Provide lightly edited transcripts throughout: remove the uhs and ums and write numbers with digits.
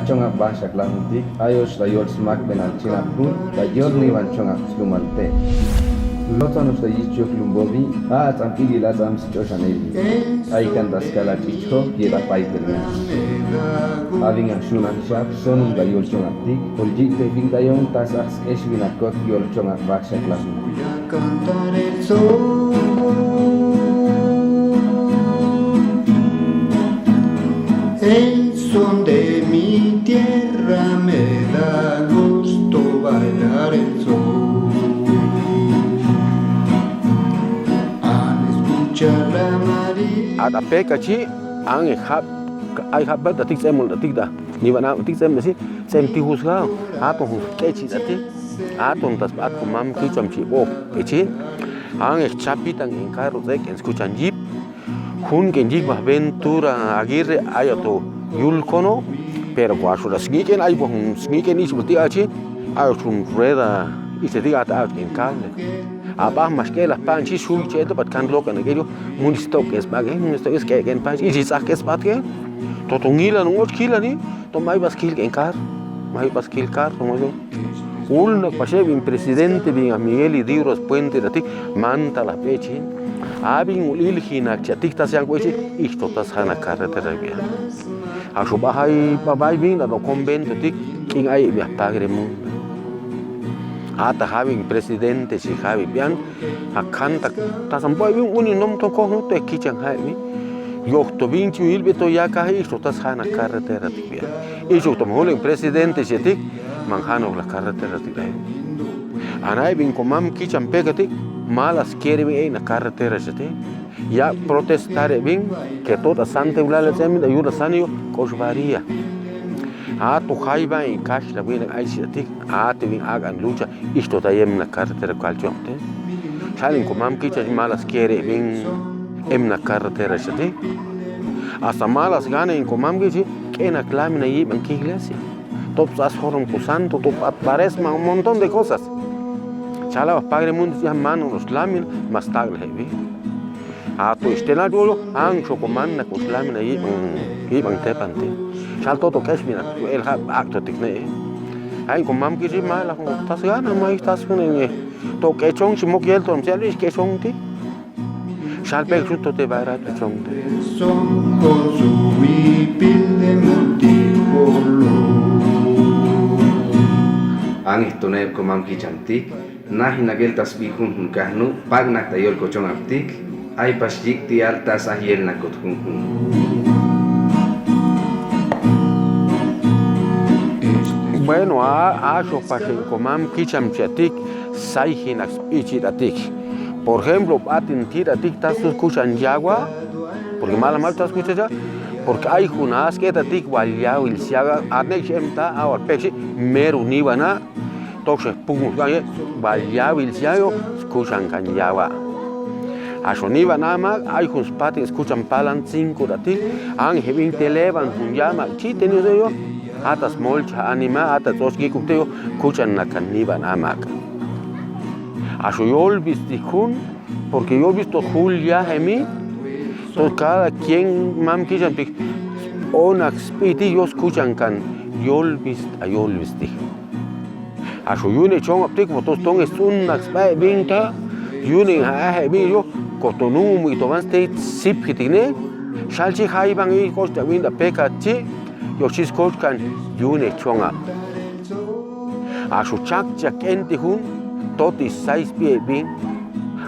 chonga basha klamutik ayos la yol smak benal china kun la yol ni van chonga slumante lotanos da yicho lumbobi a tampili la tam sichoshaneli ay kan daskala chicho yeda paitelna having a shuna shap sonum da yol chonga tik oljite fin da yon tasas esvina kot yol chonga basha klamutik cantar el sol. El son de mi tierra me da gusto bailar el sol. Al escuchar la María. Ada pekachi ang ai hab da tik semul da tik da ni bana tik sem da si sem ti husga ato hu kechi da ti ato tas pat ko mam ki cham chi bo kechi ang chapitang en carro de que escuchan jeep hun que jeep aventura aguirre ayato yulkono pero cuando las sniken ay bon sniken is buti achi ay un rueda y se diga ta en cable abah mas que las panchi sul cheto pat kan lokan aquello munisto que es bague munisto es que en panchi y si saque es pat que totungila no kila ni to mai baskil en car mai baskil car como yo ulna pashe bin presidente bin Miguel y Dios Puente de ti manta la pechi abin ulil hina chatik ta sang wechi isto tas hana carretera via a su bahai babai bin da convento tik king ai via pagre mu ata having presidente si havi bian akan ta samboy bin uni nom to ko to kichang hai mi yok to bin chu il beto ya ka isto tas hana carretera tik via e jo to mole presidente si tik manjano la carretera tik anai bin komam kicham pegati malas quiere bien la carretera este ya protestar bien que toda santa ulala semi de yura sanio cosvaría a tu jaiba en cash la bien ai siati a te bien hagan lucha esto da en la carretera calchonte salen comam kicha malas quiere bien en la carretera este hasta malas gana en comam kichi que en la clamina y en que iglesia top as forum santo top aparece un montón de cosas chala pagre mundo ya mano los lamin más tagle heavy a to estela dolo ang chocomanna con lamina y ban tepante chal toto kashmina el acto tikne ay con mam ki mala con tas gana mai tas con to que chong chimo kiel tom chalis que chong ti chal pe fruto te va a chong Son con su huipil de multicolor. ang itoneb komam kichantik nahi nagel tasbihun hun kahnu pagnak tayol kochong aptik ay pasjik ti alta sahiel na kothun hun bueno a so pase komam kicham chatik sai hinak ichitatik por ejemplo atin tiratik tas escuchan yagua porque mala mal tas escucha porque hay unas que tatik walyao il siaga anek emta awal pechi meru nibana toxe pungus gaye walyao il siago escuchan kan yawa asoniba nama hay uns pati escuchan palan 5 tatik ang hevin televan un llama chi tenido yo atas molcha anima atas oski kukteo escuchan na kaniba nama aso yo vistikun porque yo visto Julia hemi entonces cada quien mam kishan pik onak spiti yo escuchan kan yolvist a yolvisti aso yune chong aptik motos tong es unak spai binta yune ha bi yo kotonum y toman state sip kitine shalchi haibang i costa winda pekachi yo chis kan yune chong ap aso chak chak enti hun toti 6 pie bin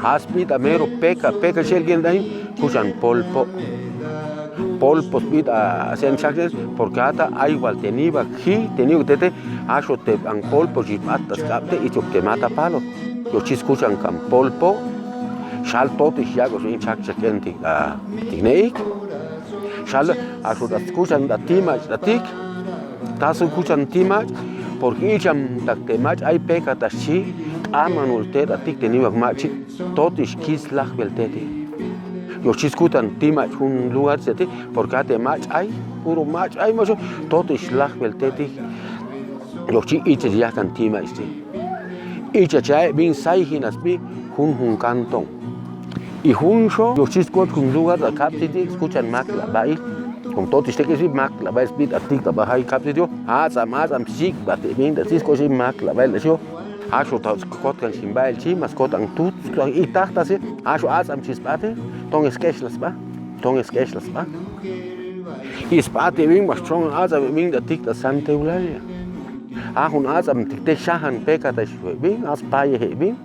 Aspita mero peka shelgen dain kuchan polpo spita hacen chakres porque ata hay igual teniba hi teniu tete aso te ang polpo jipatas capte y te mata palo yo chis kuchan kan polpo shal toti hiago sin chakenti tikneik shal aso das kuchan da timach da tik tasu kuchan timach porque icham taktemach hay peka tashi amanul te da tik teniu machi totish kis lach beltete yo chiskutan timach un lugar sete porque ate mach hay puro mach hay macho totish lach beltete yo chi iche ya kan timach ti iche chai bin sai hinas bi hun canton y juncho yo chiskot un lugar da kapti escuchan makla bai con todo este que sí mac la va speed atik ta ba hai kap dio azam sik ba te bin da sis ko sí mac la va le sio asho ta kot kan simbail chi mascot ang tut i tahta si asho azam chi spate tong skeshlas ba i spate wing mas strong azam wing da tik da sante ulalia hun azam tik te shahan peka ta wing as paye he wing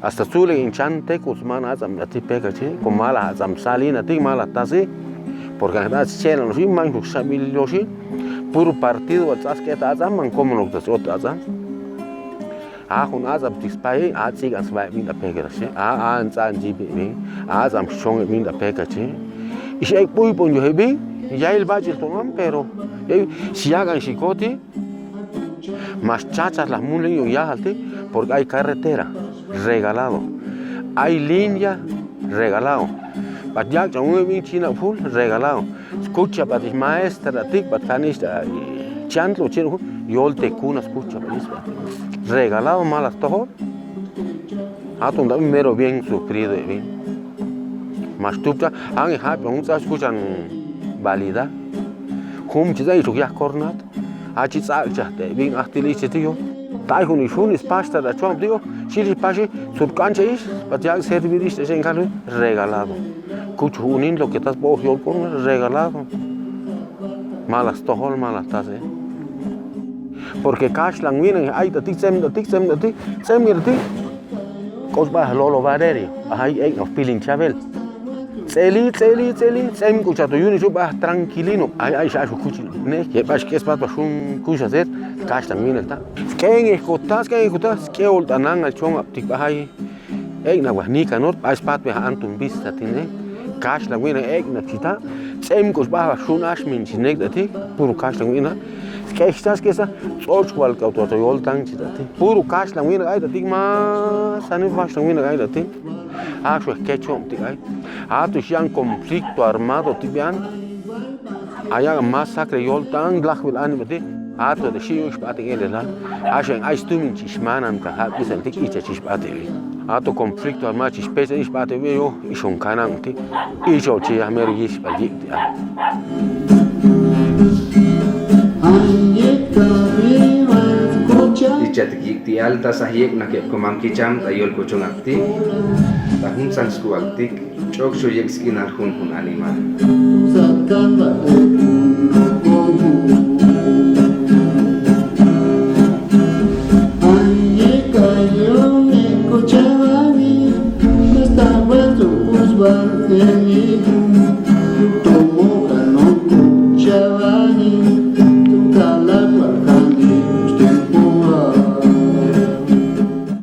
hasta zule in chante kusman azam da tik peka chi con mala azam salina tik mala ta si porque nada chela no sin man sabil loshi puro partido atrás que ta azam man como no das otro azam hun azam tispai azig as vai min da peka chi an zan ji bi azam strong min da peka chi ich ek pui pon yo hebi ya el valle tomam pero si hagan chicoti más chachas las mulen yo ya halte porque hay carretera regalado hay línea regalado Badjak jangan wing China full regalado. Escucha para ti maestra tik para canis chantlo chino yol te kuna escucha para eso. Regalado malas todo. Atom da mero bien sufrido bien. Mas tupta ang happy unsa escuchan valida. Hum chiza y ya cornat. Achi tsalcha te bien ahtili chitio. Tai hun ishun is pasta da chom dio. Chili pashi sur cancha is badjak serviriste en carne regalado. Kuchu unin lo que estás por yo con regalado. Malas tohol malas tas porque cash lang win ay da tik sem kos ba lolo vaderi ay ek of pilin chavel celi sem kucha to yuni chuba tranquilino ay sha kuchi ne que pas que es pa shun kucha set cash lang win ta ken escotas que oltanan al chong tik ba ay ek na wahnika not pas pat be antum vista tine cash la wina ek na chita sem kos ba shun ash min chinek dati puro cash la wina que estas que esa soch wal ka to yol tang chita ti puro cash la wina ay dati ma sani vash la wina ay dati asho que chom ti ay tu sian conflicto armado ti bian aya masacre yol tang glach wil an mate to de shiu spate gele la ashen ay stumin chishmanam ka ha bisen tik icha chishpate to conflicto armado chispese chishpate yo ishon kanang ti icho chi amer yish bagi ti Ichat gikti alta sahiyek na kep komam kicham tayol kochong akti tahun sansku akti chok shoyek skinar hun animal Estaba tu